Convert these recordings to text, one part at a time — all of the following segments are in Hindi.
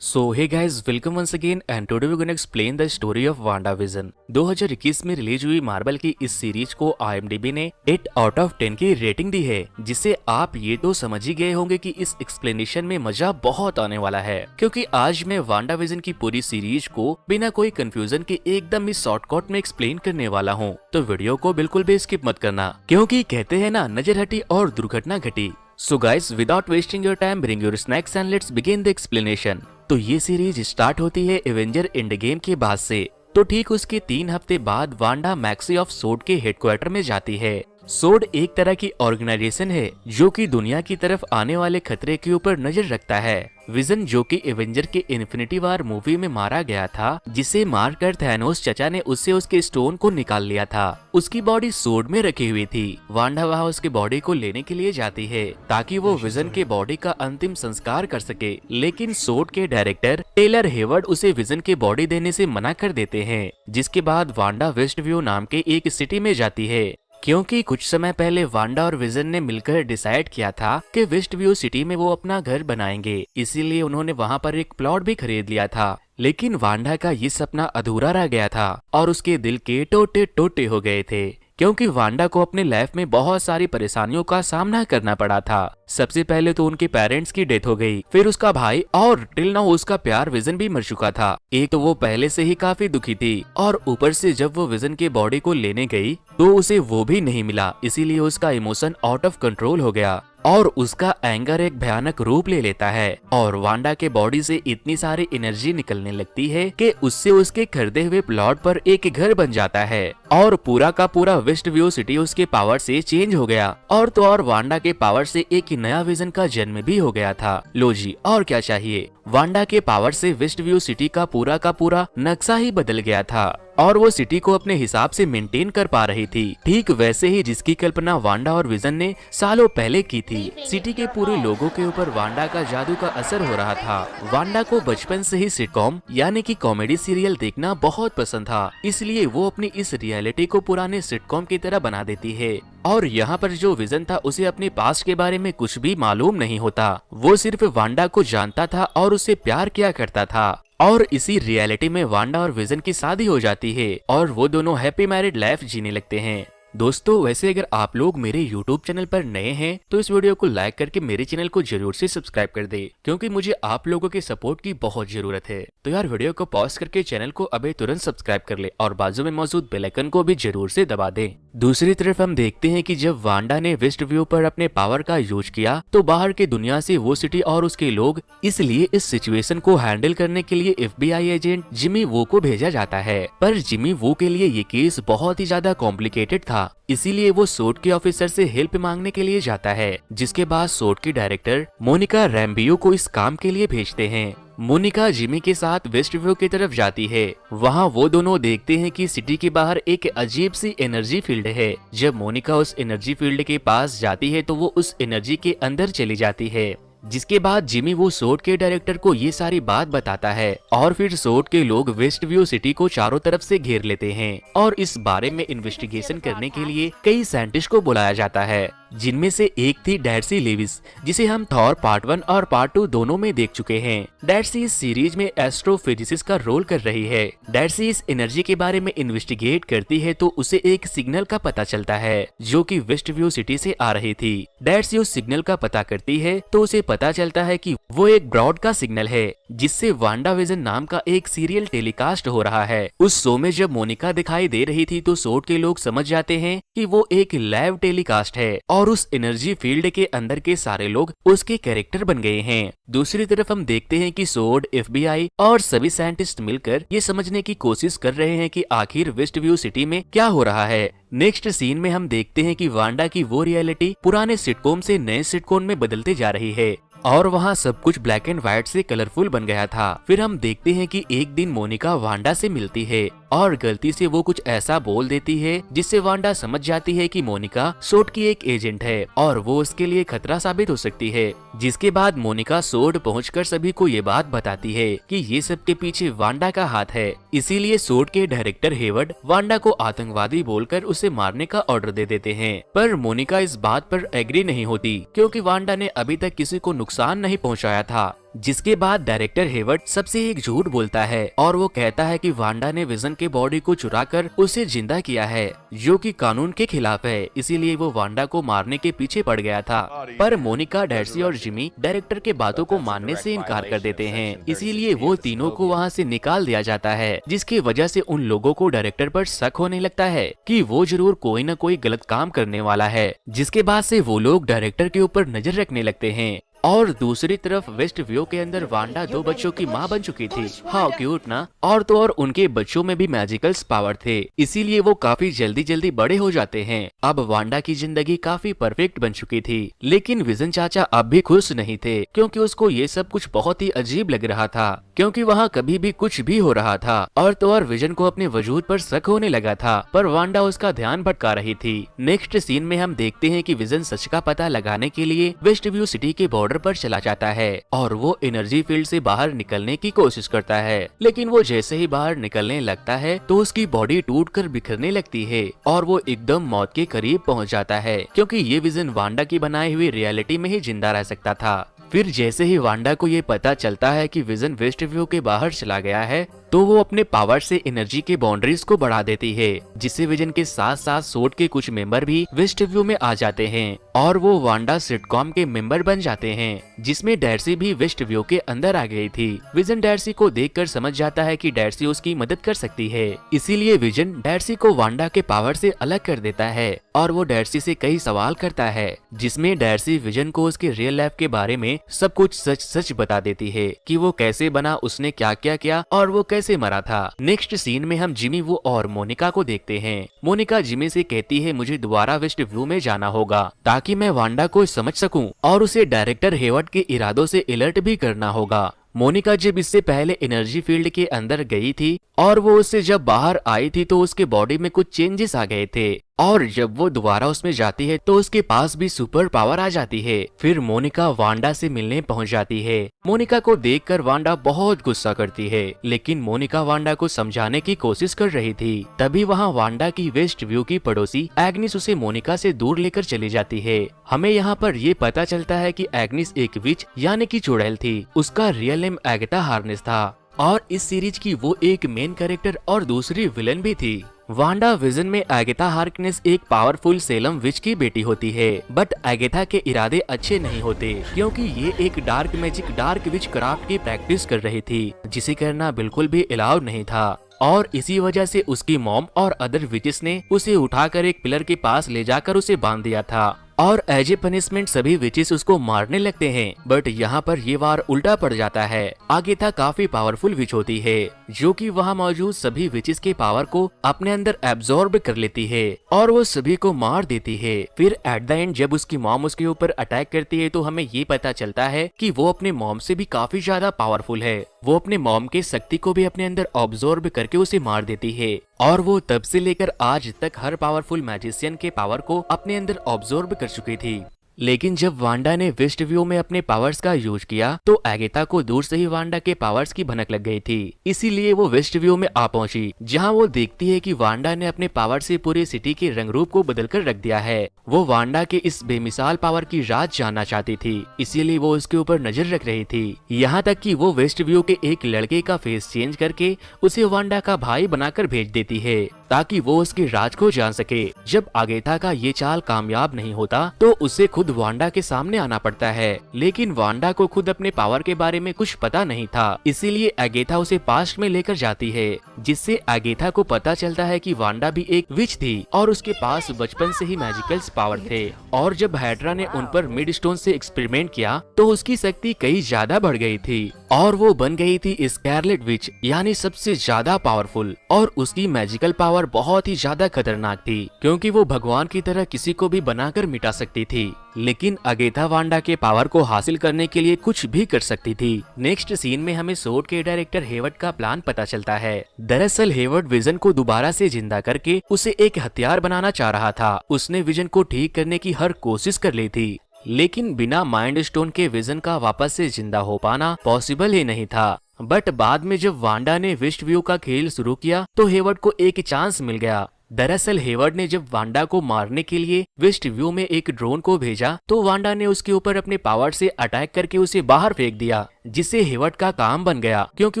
So hey guys, welcome once again and today we gonna explain the story of WandaVision. 2021 में रिलीज हुई मार्वल की इस सीरीज को IMDb ने 8 आउट ऑफ 10 की रेटिंग दी है, जिससे आप ये तो समझ ही गए होंगे कि इस एक्सप्लेनेशन में मजा बहुत आने वाला है, क्योंकि आज मैं वांडाविजन की पूरी सीरीज को बिना कोई कंफ्यूजन के एकदम ही शॉर्टकट में एक्सप्लेन करने वाला हूँ। तो वीडियो को बिल्कुल भी स्किप मत करना, क्योंकि कहते हैं ना, नजर हटी और दुर्घटना घटी। So guys, without wasting your time, bring your snacks and let's begin the explanation। तो ये सीरीज स्टार्ट होती है एवेंजर एंड गेम के बाद से। तो ठीक उसके 3 हफ्ते बाद वांडा मैक्सी ऑफ सोड के हेडक्वार्टर में जाती है। सोड एक तरह की ऑर्गेनाइजेशन है जो कि दुनिया की तरफ आने वाले खतरे के ऊपर नजर रखता है। विजन, जो कि एवेंजर के इन्फिनिटी वार मूवी में मारा गया था, जिसे मारकर थैनोस चचा ने उससे उसके स्टोन को निकाल लिया था, उसकी बॉडी सोड में रखी हुई थी। वांडा वहाँ उसके बॉडी को लेने के लिए जाती है ताकि वो विजन के बॉडी का अंतिम संस्कार कर सके, लेकिन सोड के डायरेक्टर टेलर हेवर्ड उसे विजन के बॉडी देने से मना कर देते हैं। जिसके बाद वांडा वेस्ट व्यू नाम के एक सिटी में जाती है, क्योंकि कुछ समय पहले वांडा और विजन ने मिलकर डिसाइड किया था कि वेस्ट व्यू सिटी में वो अपना घर बनाएंगे, इसीलिए उन्होंने वहां पर एक प्लॉट भी खरीद लिया था। लेकिन वांडा का ये सपना अधूरा रह गया था और उसके दिल के टोटे टोटे हो गए थे, क्योंकि वांडा को अपने लाइफ में बहुत सारी परेशानियों का सामना करना पड़ा था। सबसे पहले तो उनके पेरेंट्स की डेथ हो गई, फिर उसका भाई, और टिल नाउ उसका प्यार विजन भी मर चुका था। एक तो वो पहले से ही काफी दुखी थी, और ऊपर से जब वो विजन के बॉडी को लेने गई तो उसे वो भी नहीं मिला, इसीलिए उसका इमोशन आउट ऑफ कंट्रोल हो गया और उसका एंगर एक भयानक रूप ले लेता है। और वांडा के बॉडी से इतनी सारी एनर्जी निकलने लगती है कि उससे उसके खरीदे हुए प्लॉट पर एक घर बन जाता है और पूरा का पूरा वेस्ट व्यू सिटी उसके पावर से चेंज हो गया। और तो और वांडा के पावर से एक नया विजन का जन्म भी हो गया था। लो जी, और क्या चाहिए। वांडा के पावर से वेस्ट व्यू सिटी का पूरा नक्शा ही बदल गया था और वो सिटी को अपने हिसाब से मेंटेन कर पा रही थी, ठीक वैसे ही जिसकी कल्पना वांडा और विजन ने सालों पहले की थी। सिटी के पूरे लोगों के ऊपर वांडा का जादू का असर हो रहा था। वांडा को बचपन से ही सिटकॉम यानी कि कॉमेडी सीरियल देखना बहुत पसंद था, इसलिए वो अपनी इस रियलिटी को पुराने सिटकॉम की तरह बना देती है। और यहाँ पर जो विजन था, उसे अपने पास्ट के बारे में कुछ भी मालूम नहीं होता, वो सिर्फ वांडा को जानता था और उससे प्यार किया करता था। और इसी रियलिटी में वांडा और विजन की शादी हो जाती है और वो दोनों हैप्पी मैरिड लाइफ जीने लगते हैं। दोस्तों, वैसे अगर आप लोग मेरे YouTube चैनल पर नए हैं तो इस वीडियो को लाइक करके मेरे चैनल को जरूर से सब्सक्राइब कर दे, क्योंकि मुझे आप लोगों के सपोर्ट की बहुत जरूरत है। तो यार, वीडियो को पॉज करके चैनल को अभी तुरंत सब्सक्राइब कर ले और बाजू में मौजूद बेल आइकन को भी जरूर से दबा दे। दूसरी तरफ हम देखते हैं कि जब वांडा ने वेस्ट व्यू पर अपने पावर का यूज किया तो बाहर की दुनिया से वो सिटी और उसके लोग, इसलिए इस सिचुएशन को हैंडल करने के लिए FBI एजेंट जिमी वू को भेजा जाता है। पर जिमी वू के लिए ये केस बहुत ही ज्यादा कॉम्प्लिकेटेड था, इसीलिए वो सोड के ऑफिसर से हेल्प मांगने के लिए जाता है। जिसके बाद सोड की डायरेक्टर मोनिका रैम्बियो को इस काम के लिए भेजते हैं। मोनिका जिमी के साथ वेस्ट व्यू की तरफ जाती है। वहाँ वो दोनों देखते हैं कि सिटी के बाहर एक अजीब सी एनर्जी फील्ड है। जब मोनिका उस एनर्जी फील्ड के पास जाती है तो वो उस एनर्जी के अंदर चली जाती है। जिसके बाद जिमी वो सोड के डायरेक्टर को ये सारी बात बताता है और फिर सोड के लोग वेस्ट व्यू सिटी को चारों तरफ से घेर लेते हैं और इस बारे में इन्वेस्टिगेशन करने के लिए कई साइंटिस्ट को बुलाया जाता है, जिनमें से एक थी डार्सी लेविस, जिसे हम थॉर पार्ट 1 और पार्ट 2 दोनों में देख चुके हैं। डार्सी इस सीरीज में एस्ट्रोफिजिसिस्ट का रोल कर रही है। डार्सी इस एनर्जी के बारे में इन्वेस्टिगेट करती है तो उसे एक सिग्नल का पता चलता है जो कि वेस्ट व्यू सिटी से आ रही थी। डार्सी उस सिग्नल का पता करती है तो उसे पता चलता है कि वो एक ब्रॉड का सिग्नल है, जिससे वांडा विजन नाम का एक सीरियल टेलीकास्ट हो रहा है। उस शो में जब मोनिका दिखाई दे रही थी तो सोड के लोग समझ जाते हैं कि वो एक लाइव टेलीकास्ट है और उस एनर्जी फील्ड के अंदर के सारे लोग उसके कैरेक्टर बन गए हैं। दूसरी तरफ हम देखते हैं कि सोड, FBI और सभी साइंटिस्ट मिलकर ये समझने की कोशिश कर रहे हैं कि आखिर वेस्ट व्यू सिटी में क्या हो रहा है। नेक्स्ट सीन में हम देखते हैं कि वांडा की वो रियलिटी पुराने सिटकॉम से नए सिटकॉम में बदलते जा रही है और वहाँ सब कुछ ब्लैक एंड व्हाइट से कलरफुल बन गया था। फिर हम देखते हैं कि एक दिन मोनिका वांडा से मिलती है और गलती से वो कुछ ऐसा बोल देती है जिससे वांडा समझ जाती है कि मोनिका सोड की एक एजेंट है और वो उसके लिए खतरा साबित हो सकती है। जिसके बाद मोनिका सोड पहुंचकर सभी को ये बात बताती है कि ये सब के पीछे वांडा का हाथ है। इसीलिए सोड के डायरेक्टर हेवर्ड वांडा को आतंकवादी बोलकर उसे मारने का ऑर्डर दे देते हैं। पर मोनिका इस बात पर एग्री नहीं होती, क्योंकि वांडा ने अभी तक किसी को नुकसान नहीं पहुंचाया था, जिसके बाद डायरेक्टर हेवर्ड सबसे एक झूठ बोलता है और वो कहता है कि वांडा ने विजन के बॉडी को चुराकर उसे जिंदा किया है, जो कि कानून के खिलाफ है, इसीलिए वो वांडा को मारने के पीछे पड़ गया था। पर मोनिका, डार्सी और जिमी डायरेक्टर के बातों को मानने से इनकार कर देते हैं, इसीलिए वो तीनों को वहाँ से निकाल दिया जाता है, जिसकी वजह से उन लोगों को डायरेक्टर पर शक होने लगता है कि वो जरूर कोई न कोई गलत काम करने वाला है, जिसके बाद से वो लोग डायरेक्टर के ऊपर नजर रखने लगते हैं। और दूसरी तरफ वेस्ट व्यू के अंदर वांडा 2 बच्चों की माँ बन चुकी थी। हाँ क्यूट ना। और तो और उनके बच्चों में भी मैजिकल्स पावर थे, इसीलिए वो काफी जल्दी जल्दी बड़े हो जाते हैं। अब वांडा की जिंदगी काफी परफेक्ट बन चुकी थी, लेकिन विजन चाचा अब भी खुश नहीं थे, क्योंकि उसको ये सब कुछ बहुत ही अजीब लग रहा था, क्योंकि वहाँ कभी भी कुछ भी हो रहा था। और तो और विजन को अपने वजूद पर शक होने लगा था, पर वांडा उसका ध्यान भटका रही थी। नेक्स्ट सीन में हम देखते हैं कि विजन सच का पता लगाने के लिए वेस्ट व्यू सिटी के बॉर्डर पर चला जाता है और वो एनर्जी फील्ड से बाहर निकलने की कोशिश करता है, लेकिन वो जैसे ही बाहर निकलने लगता है तो उसकी बॉडी टूटकर बिखरने लगती है और वो एकदम मौत के करीब पहुंच जाता है, क्योंकि ये विजन वांडा की बनाई हुई रियलिटी में ही जिंदा रह सकता था। फिर जैसे ही वांडा को ये पता चलता है कि विजन वेस्ट व्यू के बाहर चला गया है, तो वो अपने पावर से एनर्जी के बाउंड्रीज को बढ़ा देती है, जिससे विजन के साथ साथ सोर्ड के कुछ मेंबर भी वेस्ट व्यू में आ जाते हैं और वो वांडा सिटकॉम के मेंबर बन जाते हैं, जिसमें डार्सी भी वेस्ट व्यू के अंदर आ गई थी। विजन डार्सी को देखकर समझ जाता है कि डार्सी उसकी मदद कर सकती है, इसीलिए विजन डार्सी को वांडा के पावर से अलग कर देता है और वो डार्सी से कई सवाल करता है, जिसमें डार्सी विजन को उसके रियल लाइफ के बारे में सब कुछ सच सच बता देती है कि वो कैसे बना, उसने क्या क्या किया और वो कैसे मरा था। नेक्स्ट सीन में हम जिमी, वो और मोनिका को देखते हैं। मोनिका जिमी से कहती है मुझे दोबारा वेस्ट व्यू में जाना होगा ताकि मैं वांडा को समझ सकूं, और उसे डायरेक्टर हेवर्ड के इरादों से अलर्ट भी करना होगा। मोनिका जब इससे पहले एनर्जी फील्ड के अंदर गई थी और वो उससे जब बाहर आई थी तो उसके बॉडी में कुछ चेंजेस आ गए थे, और जब वो दोबारा उसमें जाती है तो उसके पास भी सुपर पावर आ जाती है। फिर मोनिका वांडा से मिलने पहुंच जाती है। मोनिका को देखकर वांडा बहुत गुस्सा करती है, लेकिन मोनिका वांडा को समझाने की कोशिश कर रही थी। तभी वहां वांडा की वेस्ट व्यू की पड़ोसी एग्निस उसे मोनिका से दूर लेकर चली जाती है। हमें यहाँ पर ये पता चलता है कि एग्निस एक विच यानी कि चुड़ैल थी। उसका रियल नेम एगाथा हार्नेस था और इस सीरीज की वो एक मेन कैरेक्टर और दूसरी विलन भी थी। वांडा विजन में एगाथा हार्कनेस एक पावरफुल सेलम विच की बेटी होती है, बट एगाथा के इरादे अच्छे नहीं होते, क्योंकि ये एक डार्क मैजिक डार्क विच क्राफ्ट की प्रैक्टिस कर रही थी, जिसे करना बिल्कुल भी अलाउड नहीं था। और इसी वजह से उसकी मॉम और अदर विचेस ने उसे उठाकर एक पिलर के पास ले जाकर उसे बांध दिया था, और एज ए पनिशमेंट सभी विचेस उसको मारने लगते हैं। बट यहाँ पर ये वार उल्टा पड़ जाता है। एगाथा काफी पावरफुल विच होती है, जो कि वहाँ मौजूद सभी विचेस के पावर को अपने अंदर एब्जॉर्ब कर लेती है और वो सभी को मार देती है। फिर एट द एंड जब उसकी मॉम उसके ऊपर अटैक करती है तो हमें ये पता चलता है कि वो अपने मॉम से भी काफी ज्यादा पावरफुल है। वो अपने मॉम के शक्ति को भी अपने अंदर ऑब्जॉर्ब करके उसे मार देती है, और वो तब से लेकर आज तक हर पावरफुल मैजिशियन के पावर को अपने अंदर ऑब्जॉर्ब कर चुकी थी। लेकिन जब वांडा ने वेस्ट व्यू में अपने पावर्स का यूज किया तो एगाथा को दूर से ही वांडा के पावर्स की भनक लग गई थी, इसीलिए वो वेस्ट व्यू में आ पहुंची, जहां वो देखती है कि वांडा ने अपने पावर से पूरे सिटी के रंग रूप को बदलकर रख दिया है। वो वांडा के इस बेमिसाल पावर की राज जानना चाहती थी, इसीलिए वो उसके ऊपर नजर रख रही थी। यहाँ तक कि वो वेस्ट व्यू के एक लड़के का फेस चेंज करके उसे वांडा का भाई बनाकर भेज देती है, ताकि वो उसके राज को जान सके। जब एगाथा का ये चाल कामयाब नहीं होता तो उसे खुद वांडा के सामने आना पड़ता है, लेकिन वांडा को खुद अपने पावर के बारे में कुछ पता नहीं था, इसीलिए एगाथा उसे पास्ट में लेकर जाती है, जिससे एगाथा को पता चलता है कि वांडा भी एक विच थी और उसके पास बचपन से ही मैजिकल्स पावर थे। और जब हाइड्रा ने उन पर मिड स्टोन से एक्सपेरिमेंट किया तो उसकी शक्ति कई ज्यादा बढ़ गई थी और वो बन गई थी स्कारलेट विच, यानी सबसे ज्यादा पावरफुल। और उसकी मैजिकल पावर बहुत ही ज्यादा खतरनाक थी, क्योंकि वो भगवान की तरह किसी को भी बनाकर मिटा सकती थी। लेकिन एगाथा वांडा के पावर को हासिल करने के लिए कुछ भी कर सकती थी। नेक्स्ट सीन में हमें सोर्ड के डायरेक्टर हेवर्ड का प्लान पता चलता है। दरअसल हेवर्ड विजन को दोबारा से जिंदा करके उसे एक हथियार बनाना चाह रहा था। उसने विजन को ठीक करने की हर कोशिश कर ली थी, लेकिन बिना माइंड स्टोन के विजन का वापस से जिंदा हो पाना पॉसिबल ही नहीं था। बट बाद में जब वांडा ने वेस्ट व्यू का खेल शुरू किया तो हेवर्ड को एक चांस मिल गया दरअसल हेवर्ड ने जब वांडा को मारने के लिए वेस्ट व्यू में एक ड्रोन को भेजा तो वांडा ने उसके ऊपर अपने पावर से अटैक करके उसे बाहर फेंक दिया, जिससे हेवर्ड का काम बन गया क्योंकि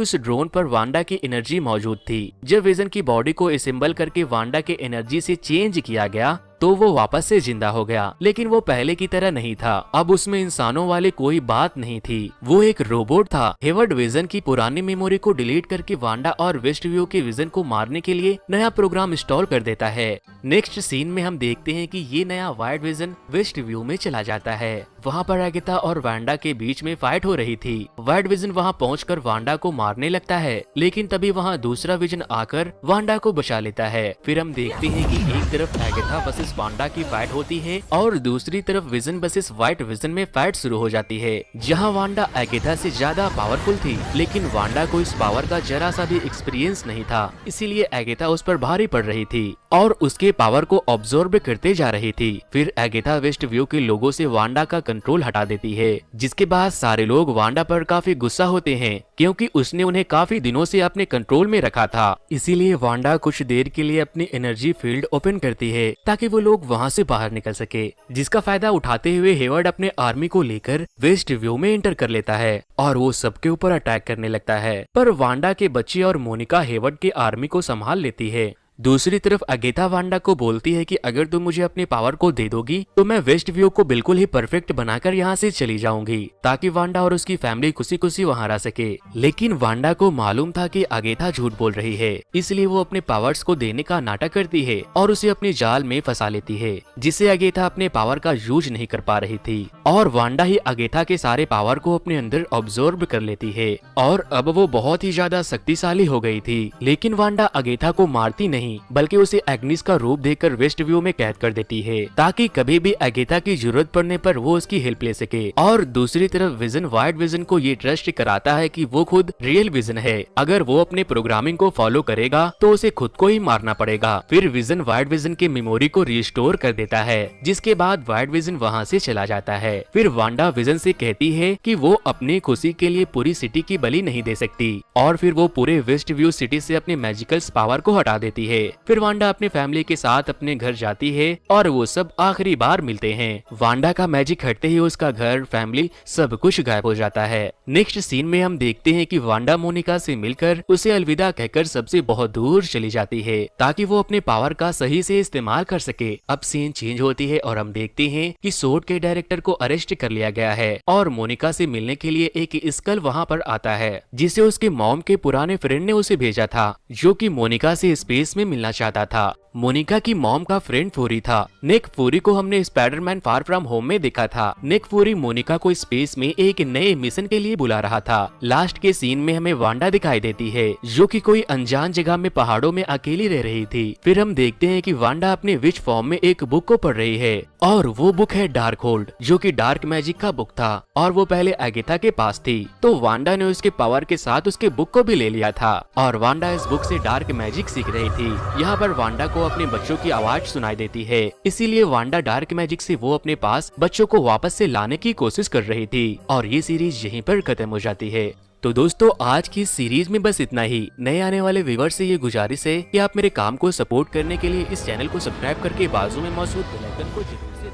उस ड्रोन पर वांडा की एनर्जी मौजूद थी। जब विजन की बॉडी को असेंबल करके वांडा के एनर्जी से चेंज किया गया तो वो वापस से जिंदा हो गया, लेकिन वो पहले की तरह नहीं था। अब उसमें इंसानों वाली कोई बात नहीं थी, वो एक रोबोट था। हेवर्ड विजन की पुरानी मेमोरी को डिलीट करके वांडा और वेस्ट व्यू के विजन को मारने के लिए नया प्रोग्राम इंस्टॉल कर देता है। नेक्स्ट सीन में हम देखते हैं कि ये नया वाइट विजन वेस्ट व्यू में चला जाता है। वहाँ पर अगेथा और वांडा के बीच में फाइट हो रही थी। वाइट विजन वहाँ पहुंचकर वांडा को मारने लगता है, लेकिन तभी वहाँ दूसरा विजन आकर वांडा को बचा लेता है। फिर हम देखते हैं कि एक तरफ अगेथा वर्सेस वांडा की फाइट होती है और दूसरी तरफ विजन वर्सेस वाइट विजन में फाइट शुरू हो जाती है, जहाँ वांडा अगेथा से ज्यादा पावरफुल थी, लेकिन वांडा को इस पावर का जरा सा भी एक्सपीरियंस नहीं था, इसीलिए अगेथा उस पर भारी पड़ रही थी और उसके पावर को ऑब्जॉर्ब करते जा रही थी। फिर अगेथा वेस्ट व्यू के लोगों से वांडा का कंट्रोल हटा देती है, जिसके बाद सारे लोग वांडा पर काफी गुस्सा होते हैं क्योंकि उसने उन्हें काफी दिनों से अपने कंट्रोल में रखा था। इसीलिए वांडा कुछ देर के लिए अपनी एनर्जी फील्ड ओपन करती है ताकि वो लोग वहाँ से बाहर निकल सके, जिसका फायदा उठाते हुए हेवर्ड अपने आर्मी को लेकर वेस्ट व्यू में एंटर कर लेता है और वो सबके ऊपर अटैक करने लगता है। पर वांडा के बच्चे और मोनिका हेवर्ड की आर्मी को संभाल लेती है। दूसरी तरफ अगेथा वांडा को बोलती है कि अगर तुम मुझे अपने पावर को दे दोगी तो मैं वेस्ट व्यू को बिल्कुल ही परफेक्ट बनाकर यहाँ से चली जाऊंगी, ताकि वांडा और उसकी फैमिली खुशी खुशी वहाँ रह सके। लेकिन वांडा को मालूम था कि अगेथा झूठ बोल रही है, इसलिए वो अपने पावर्स को देने का नाटक करती है और उसे अपने जाल में फंसा लेती है, जिससे अगेथा अपने पावर का यूज नहीं कर पा रही थी और वांडा ही अगेथा के सारे पावर को अपने अंदर ऑब्जॉर्ब कर लेती है और अब वो बहुत ही ज्यादा शक्तिशाली हो गई थी। लेकिन वांडा अगेथा को मारती नहीं, बल्कि उसे एग्निस का रूप देकर वेस्ट व्यू में कैद कर देती है, ताकि कभी भी अगेथा की जरूरत पड़ने पर वो उसकी हेल्प ले सके। और दूसरी तरफ विजन वाइट विजन को ये ट्रस्ट कराता है कि वो खुद रियल विजन है, अगर वो अपने प्रोग्रामिंग को फॉलो करेगा तो उसे खुद को ही मारना पड़ेगा। फिर विजन वाइट विजन की मेमोरी को रिस्टोर कर देता है, जिसके बाद वाइट विजन वहाँ से चला जाता है। फिर वांडा विजन से कहती है कि वो अपनी खुशी के लिए पूरी सिटी की बलि नहीं दे सकती और फिर वो पूरे वेस्ट व्यू सिटी से अपने मैजिकल पावर को हटा देती है। फिर वांडा अपनी फैमिली के साथ अपने घर जाती है और वो सब आखिरी बार मिलते हैं। वांडा का मैजिक हटते ही उसका घर, फैमिली, सब कुछ गायब हो जाता है। नेक्स्ट सीन में हम देखते हैं कि वांडा मोनिका से मिलकर उसे अलविदा कहकर सबसे बहुत दूर चली जाती है, ताकि वो अपने पावर का सही से इस्तेमाल कर सके। अब सीन चेंज होती है और हम देखते हैं कि सोर्ड के डायरेक्टर को अरेस्ट कर लिया गया है और मोनिका से मिलने के लिए एक स्कल वहाँ पर आता है, जिसे उसके मॉम के पुराने फ्रेंड ने उसे भेजा था, जो कि मोनिका से स्पेस में मिलना चाहता था। मोनिका की मॉम का फ्रेंड फूरी था। निक फ्यूरी को हमने स्पाइडरमैन फार फ्रॉम होम में देखा था। निक फ्यूरी मोनिका को स्पेस में एक नए मिशन के लिए बुला रहा था। लास्ट के सीन में हमें वांडा दिखाई देती है, जो कि कोई अनजान जगह में पहाड़ों में अकेली रह रही थी। फिर हम देखते हैं कि वांडा अपने विच फॉर्म में एक बुक को पढ़ रही है और वो बुक है डार्क होल्ड, जो कि डार्क मैजिक का बुक था और वो पहले अगेथा के पास थी। तो वांडा ने उसके पावर के साथ उसके बुक को भी ले लिया था और वांडा इस बुक से डार्क मैजिक सीख रही थी। यहाँ पर वांडा को अपने बच्चों की आवाज सुनाई देती है, इसीलिए वांडा डार्क मैजिक से वो अपने पास बच्चों को वापस से लाने की कोशिश कर रही थी और ये सीरीज यहीं पर खत्म हो जाती है। तो दोस्तों आज की सीरीज में बस इतना ही। नए आने वाले व्यूअर्स से ये गुजारिश है कि आप मेरे काम को सपोर्ट करने के लिए इस चैनल को सब्सक्राइब करके बाजू में मौजूद बेल आइकन को जरूर से